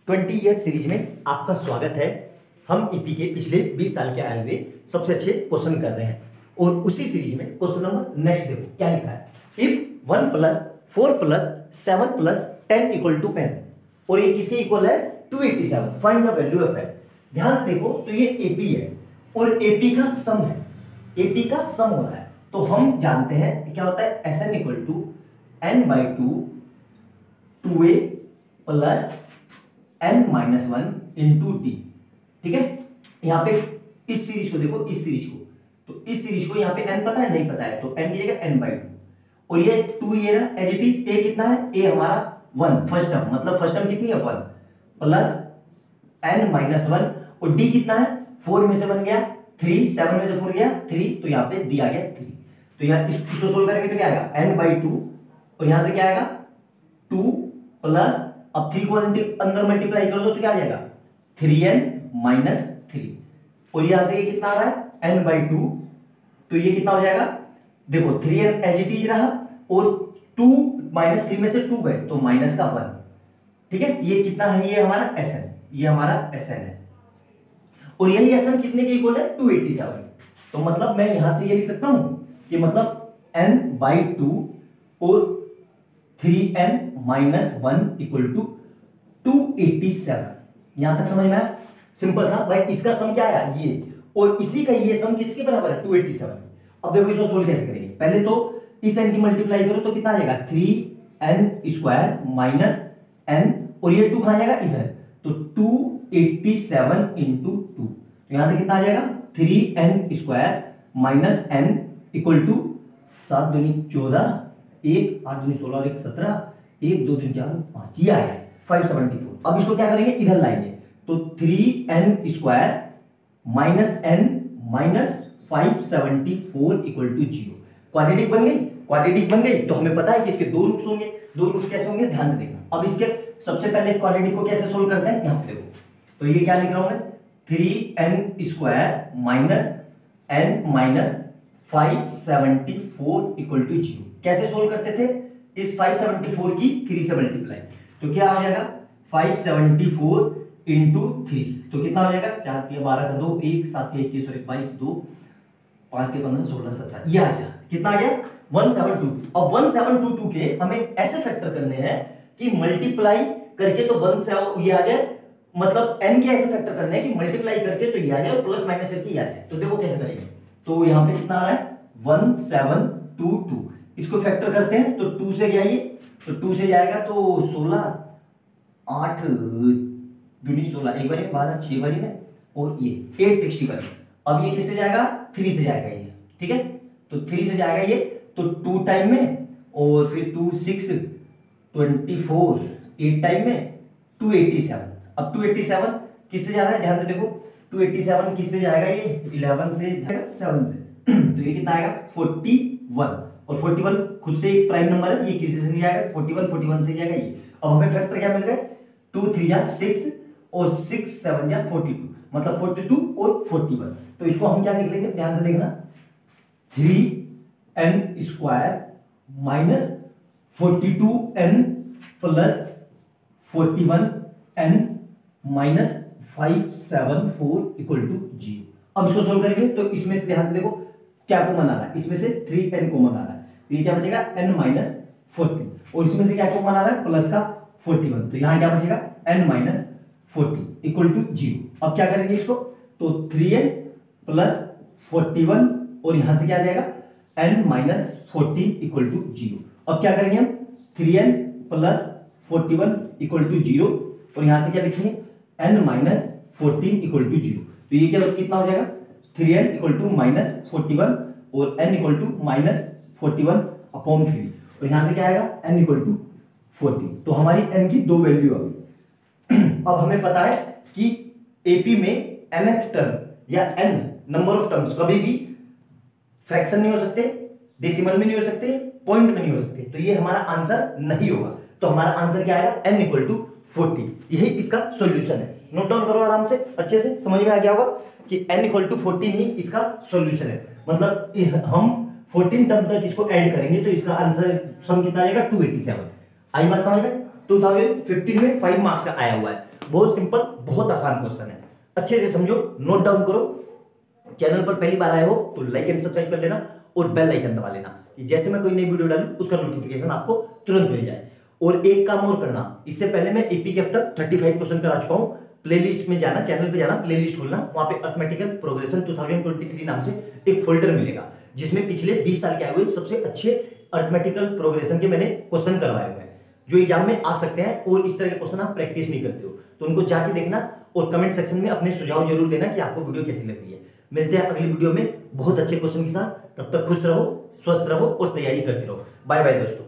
20 year series में आपका स्वागत है। हम ईपी के पिछले 20 साल के आए हुए सबसे अच्छे क्वेश्चन कर रहे हैं और उसी सीरीज में क्वेश्चन नंबर नेक्स्ट देखो क्या लिखा है। इफ 1 + 4 + 7 + 10 = 10 और ये किसके इक्वल है 287, find the value of n। ध्यान से देखो तो ये एपी है और एपी का सम है, एपी का सम हो रहा है। तो हम जानते हैं क्या होता है Sn = n/2 2a + n-1 × t। ठीक है, यहां पे इस सीरीज को देखो, इस सीरीज को, तो इस सीरीज को यहां पे n पता है नहीं पता है तो n की जगह n/2 और ये 2 ये रहा एज इट इज। a कितना है, a हमारा 1 फर्स्ट टर्म, मतलब फर्स्ट टर्म कितनी है 1 प्लस n-1 और d कितना है 4 में से बन गया 3, 7 में से 4 गया 3 तो यहां पे d आ गया 3। तो यहां इसको सोल्व करेंगे तो क्या आएगा n/2 और यहां से क्या आएगा 2 प्लस अब 3 को अंदर मल्टीप्लाई कर दो तो क्या आ जाएगा 3n - 3 और यहां से ये कितना आ रहा है n/2 तो ये कितना हो जाएगा देखो 3n एज इट इज रहा और 2 - 3 में से 2 गए तो माइनस का 1। ठीक है, ये कितना है, ये हमारा Sn, ये हमारा Sn है और यही Sn कितने के इक्वल है 287। तो मतलब मैं यहां से ये लिख सकता हूं कि मतलब n/2 और 3n - 1 = 287। यहां तक समझ में आया, सिंपल था भाई। इसका सम क्या आया ये और इसी का ये सम किसके बराबर है 287। अब देखो इसको सोल्व कैसे करेंगे। पहले तो इस n की मल्टीप्लाई करो तो कितना आ जाएगा 3n² - n और ये 2 कहां जाएगा इधर तो 287 × 2 तो यहां से कितना आ जाएगा 3n² - n = 7 दूनी 14 1 8 दूनी 16 और 1 17 1 2 3 4 5 ये आया 574। अब इसको क्या करेंगे इधर लाएंगे तो 3n² - n - 574 = 0। क्वाड्रेटिक बन गई, क्वाड्रेटिक बन गई तो हमें पता है कि इसके दो रूट्स होंगे। दो रूट्स कैसे होंगे ध्यान से देखना। अब इसके सबसे पहले क्वाड्रेटिक को कैसे सोल्व करते हैं यहां पे देखो तो ये क्या लिख रहा हूं मैं 3n² - n - 574 = 0। कैसे सोल्व करते थे, इस 574 की 3 से मल्टीप्लाई तो क्या आ जाएगा 574 × 3 तो कितना हो जाएगा 4 3 12 का 2 1 7 21 और 22 2 5 के 15 16 17 ये आ गया। कितना आ गया 1722। अब 1722 के हमें ऐसे फैक्टर करने हैं कि मल्टीप्लाई करके तो 17 ये आ जाए, मतलब n के ऐसे फैक्टर करने हैं कि मल्टीप्लाई करके तो ये आ जाए और प्लस माइनस करके ये आ जाए। तो देखो कैसे करेंगे तो यहां पे कितना आ रहा है 1722 इसको फैक्टर करते हैं तो 2 से गया ये तो 2 से जाएगा तो 16 8 दूनी 16 एक बारी में 12 6 बारी में और ये 861। अब ये किससे जाएगा 3 से जाएगा ये। ठीक है, तो 3 से जाएगा ये तो 2 टाइम में और फिर 2 6 24 8 टाइम में 287। अब 287 किससे जा रहा है ध्यान से देखो 287 किससे जाएगा ये 11 से 7 से तो ये कितना आएगा 41 और 41 खुद से एक प्राइम नंबर है, ये किसी से नहीं जाएगा 41 से जाएगा ये। अब हमें फैक्टर क्या मिल गए 2 3 जा 6 और 6 7 जा 42 मतलब 42 और 41। तो इसको हम क्या निकलेंगे ध्यान से देखना 3n² - 42n + 41n - 574 = 0। अब इसको सोल्व करेंगे तो इसमें से ध्यान से देखो क्या को मना रहा है, इसमें से 3n को मना रहा है तो ये क्या बचेगा n - 40 और इसमें से क्या को मना रहा है प्लस का 41 तो यहां क्या बचेगा n - 40 = 0। अब क्या करेंगे इसको तो 3n + 41 और यहां से क्या आ जाएगा n - 40 = 0। अब क्या करेंगे हम 3n + 41 = 0 और यहां से क्या लिखेंगे n - 14 = 0। तो ये क्या कितना हो जाएगा 3n = -41 और n = -41/3 और यहां से क्या आएगा n = 40। तो हमारी n की दो वैल्यू आ गई। अब हमें पता है कि एपी में nth टर्म या n नंबर ऑफ टर्म्स कभी भी फ्रैक्शन नहीं हो सकते, डेसिमल में नहीं हो सकते, पॉइंट में नहीं हो सकते। तो ये हमारा आंसर नहीं होगा। तो हमारा आंसर क्या आएगा n = 40। यही इसका सॉल्यूशन है। नोट डाउन करो आराम से, अच्छे से समझ में आ गया होगा कि n = 14 ही इसका सॉल्यूशन है। मतलब हम 14 टर्म तक इसको ऐड करेंगे तो इसका आंसर सम कितना आएगा 287। आई बात समझ में। 2015 में 5 मार्क्स का आया हुआ है। बहुत सिंपल, बहुत आसान क्वेश्चन है, अच्छे से समझो, नोट डाउन करो। चैनल पर पहली बार आए हो तो लाइक एंड सब्सक्राइब कर लेना और बेल आइकन दबा लेना कि जैसे मैं कोई नई वीडियो डालूं उसका नोटिफिकेशन आपको तुरंत मिल जाए। और एक काम और करना, इससे पहले मैं एपी के अब तक 35 क्वेश्चन करा चुका हूं। प्लेलिस्ट में जाना, चैनल पे जाना, प्लेलिस्ट खोलना, वहां पे अर्थमेटिकल प्रोग्रेशन 2023 नाम से एक फोल्डर मिलेगा जिसमें पिछले 20 साल के आए हुए सबसे अच्छे अर्थमेटिकल प्रोग्रेशन के मैंने क्वेश्चन करवाए हुए हैं जो एग्जाम में आ सकते हैं। और इस तरह के क्वेश्चन आप प्रैक्टिस नहीं करते हो तो उनको जाके देखना और कमेंट सेक्शन में अपने सुझाव जरूर देना कि आपको वीडियो कैसी लग रही है। मिलते हैं अगली वीडियो में बहुत अच्छे क्वेश्चन के साथ, तब तक खुश रहो, स्वस्थ रहो और तैयारी करते रहो। बाय बाय दोस्तों।